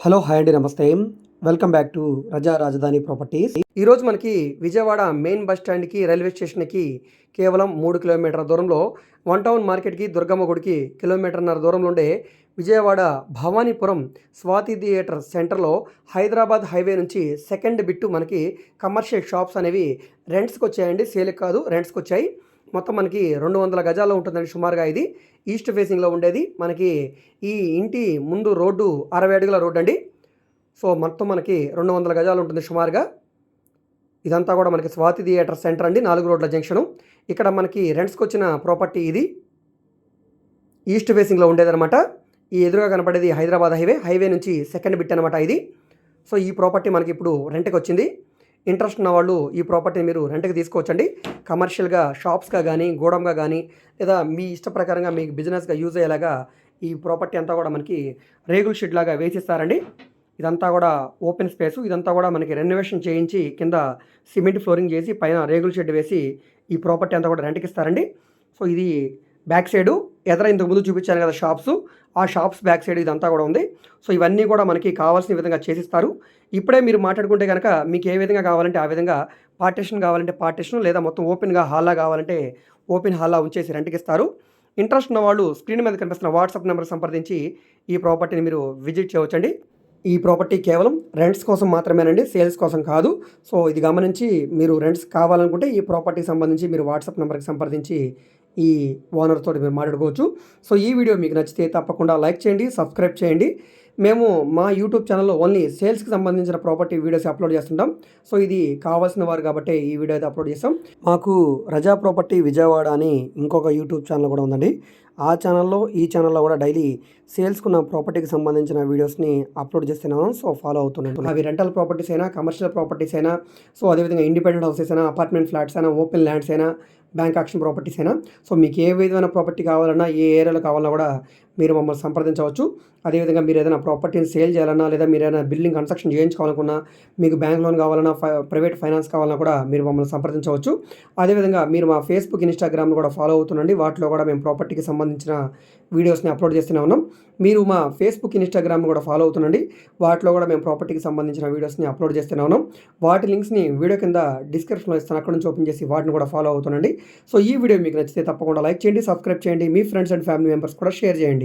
Hello hi అండి, నమస్తే. Welcome back to రజా రాజధాని ప్రాపర్టీస్. ఈరోజు మనకి విజయవాడ మెయిన్ బస్ స్టాండ్కి రైల్వే స్టేషన్కి కేవలం 3 కిలోమీటర్ల దూరంలో, వన్ టౌన్ మార్కెట్కి దుర్గమ్మ గుడికి కిలోమీటర్న్నర దూరంలో ఉండే విజయవాడ భవానీపురం స్వాతి థియేటర్ సెంటర్లో హైదరాబాద్ హైవే నుంచి సెకండ్ బిట్టు మనకి కమర్షియల్ షాప్స్ అనేవి రెంట్స్కి వచ్చాయండి. సేల్కి కాదు, రెంట్స్కి వచ్చాయి. మొత్తం మనకి 200 గజాల్లో ఉంటుందండి సుమారుగా. ఇది ఈస్ట్ ఫేసింగ్లో ఉండేది. మనకి ఈ ఇంటి ముందు రోడ్డు 60 అడుగుల రోడ్డు అండి. సో మొత్తం మనకి 200 గజాలు ఉంటుంది సుమారుగా. ఇదంతా కూడా మనకి స్వాతి థియేటర్ సెంటర్ అండి, 4 రోడ్ల జంక్షను. ఇక్కడ మనకి రెంట్స్కి వచ్చిన ప్రాపర్టీ ఇది ఈస్ట్ ఫేసింగ్లో ఉండేదన్నమాట. ఈ ఎదురుగా కనపడేది హైదరాబాద్ హైవే నుంచి సెకండ్ బిట్ అనమాట ఇది. సో ఈ ప్రాపర్టీ మనకి ఇప్పుడు రెంట్కి వచ్చింది. ఇంట్రెస్ట్ ఉన్న వాళ్ళు ఈ ప్రాపర్టీని మీరు రెంట్కి తీసుకోవచ్చండి. కమర్షియల్గా షాప్స్గా కానీ, గోడంగా కానీ, లేదా మీ ఇష్ట ప్రకారంగా మీకు బిజినెస్గా యూజ్ అయ్యేలాగా ఈ ప్రాపర్టీ అంతా కూడా మనకి రేగుల్ షెడ్ లాగా వేసిస్తారండి. ఇదంతా కూడా ఓపెన్ స్పేసు. ఇదంతా కూడా మనకి రెనోవేషన్ చేయించి కింద సిమెంట్ ఫ్లోరింగ్ చేసి పైన రేగుల్ షెడ్ వేసి ఈ ప్రాపర్టీ అంతా కూడా రెంట్కి ఇస్తారండి. సో ఇది బ్యాక్ సైడు ఎదర ఇంతకు ముందు చూపించాను కదా షాప్స్, ఆ షాప్స్ బ్యాక్ సైడ్ ఇదంతా కూడా ఉంది. సో ఇవన్నీ కూడా మనకి కావాల్సిన విధంగా చేసిస్తారు. ఇప్పుడే మీరు మాట్లాడుకుంటే కనుక మీకు ఏ విధంగా కావాలంటే ఆ విధంగా, పార్టీషన్ కావాలంటే పార్టీషన్, లేదా మొత్తం ఓపెన్గా హాల్లా కావాలంటే ఓపెన్ హాల్లా ఉంచేసి రెంట్కి ఇస్తారు. ఇంట్రెస్ట్ ఉన్న వాళ్ళు స్క్రీన్ మీద కనిపిస్తున్న వాట్సాప్ నెంబర్కి సంప్రదించి ఈ ప్రాపర్టీని మీరు విజిట్ చేయవచ్చండి. ఈ ప్రాపర్టీ కేవలం రెంట్స్ కోసం మాత్రమేనండి, సేల్స్ కోసం కాదు. సో ఇది గమనించి మీరు రెంట్స్ కావాలనుకుంటే ఈ ప్రాపర్టీకి సంబంధించి మీరు వాట్సాప్ నెంబర్కి సంప్రదించి ఈ ఓనర్ తోటి మీరు మాట్లాడుకోవచ్చు. సో ఈ వీడియో మీకు నచ్చితే తప్పకుండా లైక్ చేయండి, సబ్స్క్రైబ్ చేయండి. మేము మా యూట్యూబ్ ఛానల్లో ఓన్లీ సేల్స్కి సంబంధించిన ప్రాపర్టీ వీడియోస్ అప్లోడ్ చేస్తుంటాం. సో ఇది కావాల్సిన వారు కాబట్టి ఈ వీడియో అయితే అప్లోడ్ చేస్తాం. మాకు రజా ప్రాపర్టీ విజయవాడ అని ఇంకొక యూట్యూబ్ ఛానల్ కూడా ఉందండి. ఆ ఛానల్లో ఈ ఛానల్లో కూడా డైలీ సేల్స్కున్న ప్రాపర్టీకి సంబంధించిన వీడియోస్ని అప్లోడ్ చేస్తున్నాను. సో ఫాలో అవుతున్నాను. అవి రెంటల్ ప్రాపర్టీస్ అయినా, కమర్షియల్ ప్రాపర్టీస్ అయినా, సో అదేవిధంగా ఇండిపెండెంట్ హౌసెస్ అయినా, అపార్ట్మెంట్ ఫ్లాట్స్ అయినా, ఓపెన్ ల్యాండ్స్ అయినా, బ్యాంక్ యాక్షన్ ప్రాపర్టీస్ అయినా, సో మీకు ఏ విధమైన ప్రాపర్టీ కావాలన్నా, ఏ ఏరియాలో కావాలన్నా కూడా మీరు మమ్మల్ని సంప్రదించవచ్చు. అదేవిధంగా మీరు ఏదైనా ప్రాపర్టీని సేల్ చేయాలన్నా, లేదా మీరు ఏదైనా బిల్డింగ్ కన్స్ట్రక్షన్ చేయించుకోవాలనుకున్నా, మీకు బ్యాంక్ లోన్ కావాలన్నా, ప్రైవేట్ ఫైనాన్స్ కావాలన్నా కూడా మీరు మమ్మల్ని సంప్రదించవచ్చు. అదేవిధంగా మీరు మా ఫేస్బుక్, ఇన్స్టాగ్రామ్ కూడా ఫాలో అవుతుండండి. వాటిలో కూడా మేము ప్రాపర్టీకి సంబంధించిన వీడియోస్ని అప్లోడ్ చేస్తూనే ఉన్నాం. మీరు మా ఫేస్బుక్, ఇన్స్టాగ్రామ్ కూడా ఫాలో అవుతుండండి. వాటిలో కూడా మేము ప్రాపర్టీకి సంబంధించిన వీడియోస్ని అప్లోడ్ చేస్తూనే ఉన్నాం. వాటి లింక్స్ని వీడియో కింద డిస్క్రిప్షన్లో ఇస్తాను, అక్కడ నుంచి ఓపెన్ చేసి వాటిని కూడా ఫాలో అవుతుండండి. సో ఈ వీడియో మీకు నచ్చితే తప్పకుండా లైక్ చేయండి, సబ్స్క్రైబ్ చేయండి, మీ ఫ్రెండ్స్ అండ్ ఫ్యామిలీ మెంబర్స్ కూడా షేర్ చేయండి.